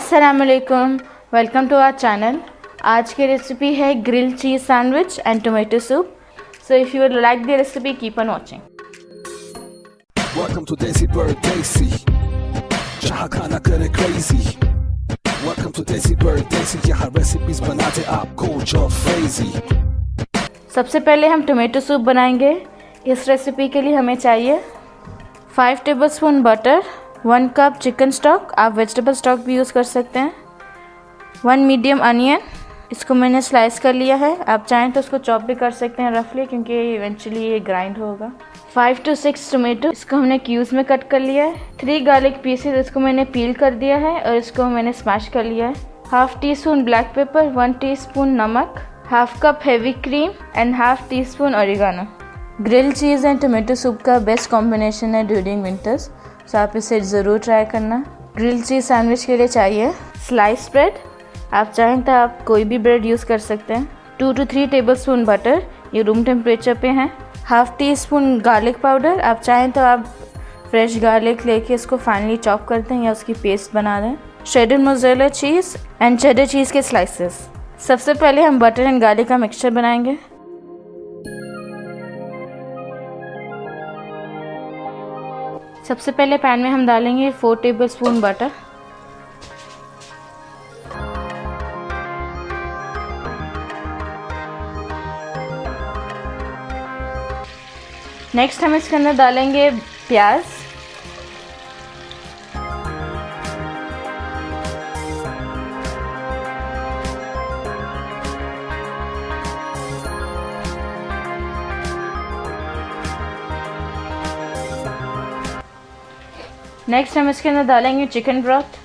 अस्सलाम वालेकुम, welcome to our channel. आज की रेसिपी है grill cheese sandwich and tomato soup. So if you would like the recipe, keep on watching. Welcome to DesiPardesi, जहाँ खाना करे crazy। Welcome to DesiPardesi, यहाँ recipes बनाते आपको जो crazy। सबसे पहले हम टोमेटो सूप बनाएंगे। इस रेसिपी के लिए हमें चाहिए 5 tablespoon butter, 1 cup chicken stock, आप वेजिटेबल स्टॉक भी यूज़ कर सकते हैं, 1 मीडियम अनियन, इसको मैंने स्लाइस कर लिया है। आप चाहें तो उसको चॉप भी कर सकते हैं रफली, क्योंकि इवेंचुअली ये ग्राइंड होगा। 5 to 6 टोमेटो, इसको हमने क्यूब्स में कट कर लिया है। 3 गार्लिक पीसेस, इसको मैंने पील कर दिया है और इसको मैंने स्मैश कर लिया है। Half teaspoon black pepper, 1 teaspoon नमक, half cup heavy cream and half teaspoon oregano. Grill cheese and tomato soup का बेस्ट कॉम्बिनेशन है ड्यूरिंग विंटर्स, सो आप इसे ज़रूर ट्राई करना। ग्रिल चीज़ सैंडविच के लिए चाहिए स्लाइस ब्रेड, आप चाहें तो आप कोई भी ब्रेड यूज़ कर सकते हैं। 2 to 3 टेबलस्पून बटर, ये रूम टेम्परेचर पे हैं। Half tea spoon garlic powder, आप चाहें तो आप फ्रेश गार्लिक लेके इसको फाइनली चॉप करते हैं या उसकी पेस्ट बना दें। Shader mozzarella cheese and cheddar चीज़ के स्लाइसेस। सबसे पहले हम बटर एंड गार्लिक का मिक्सचर बनाएंगे। सबसे पहले पैन में हम डालेंगे 4 टेबलस्पून बटर, नेक्स्ट हम इसके अंदर डालेंगे प्याज, नेक्स्ट हम इसके अंदर डालेंगे चिकन ब्रॉथ,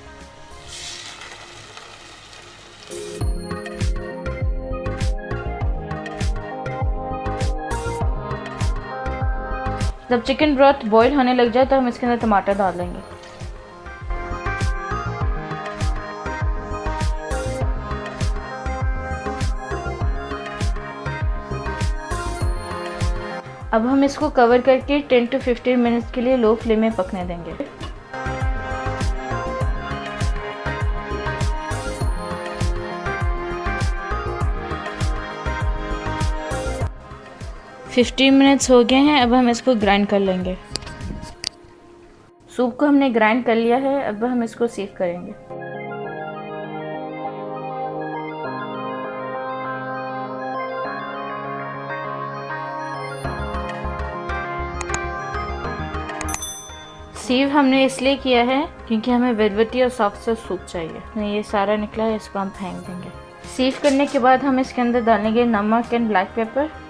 जब चिकन ब्रॉथ बॉईल होने लग जाए तो हम इसके अंदर टमाटर डाल देंगे। अब हम इसको कवर करके 10 to 15 मिनट्स के लिए लो फ्लेम में पकने देंगे। $15 मिनट्स हो गए हैं, अब हम इसको ग्राइंड कर लेंगे। सूप को हमने ग्राइंड कर लिया है, अब हम इसको सीव करेंगे। सीव हमने इसलिए किया है क्योंकि हमें वेलवेटी और सॉफ्ट सा सूप चाहिए। ये सारा निकला है, इसको हम फेंक देंगे। सीव करने के बाद हम इसके अंदर डालेंगे नमक and black pepper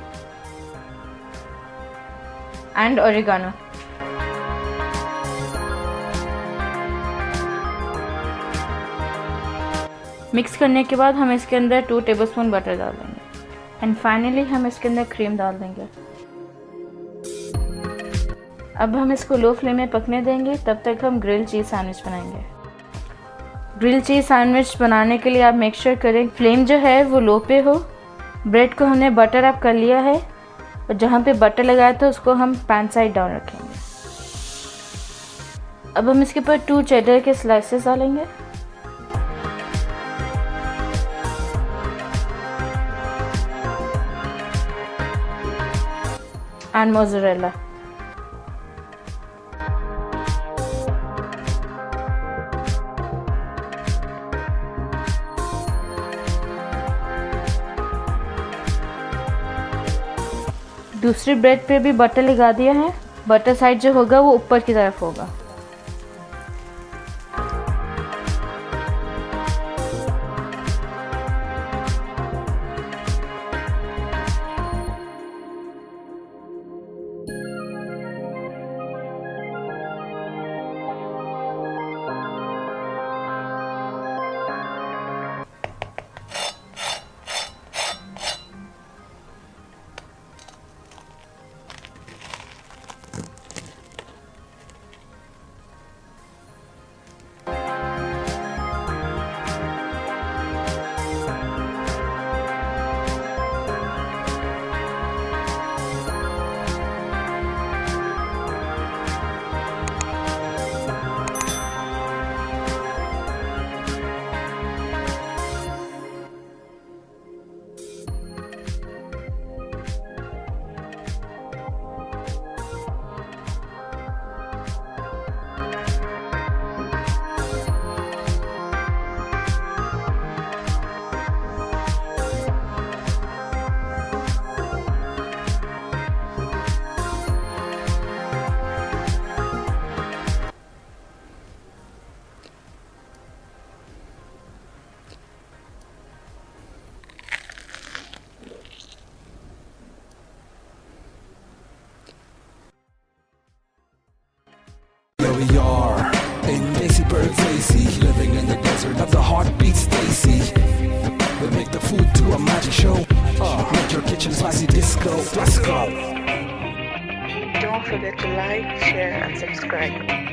and oregano. Mix करने के बाद हम इसके अंदर 2 टेबलस्पून बटर डाल देंगे एंड फाइनली हम इसके अंदर क्रीम डाल देंगे। अब हम इसको लो फ्लेम में पकने देंगे, तब तक हम ग्रिल चीज़ सैंडविच बनाएंगे। ग्रिल चीज़ सैंडविच बनाने के लिए आप मेक श्योर करें फ्लेम जो है वो लो पे हो। ब्रेड को हमने बटर अप कर लिया है और जहाँ पे बटर लगाया था उसको हम पैन साइड डाउन रखेंगे। अब हम इसके ऊपर 2 चेडर के स्लाइसेस डालेंगे एंड मोज़रेला। दूसरी ब्रेड पे भी बटर लगा दिया है, बटर साइड जो होगा वो ऊपर की तरफ होगा। Turn up the heartbeats, Desi. We make the food to a magic show. Make your kitchen spicy disco. Let's go. Don't forget to like, share, and subscribe.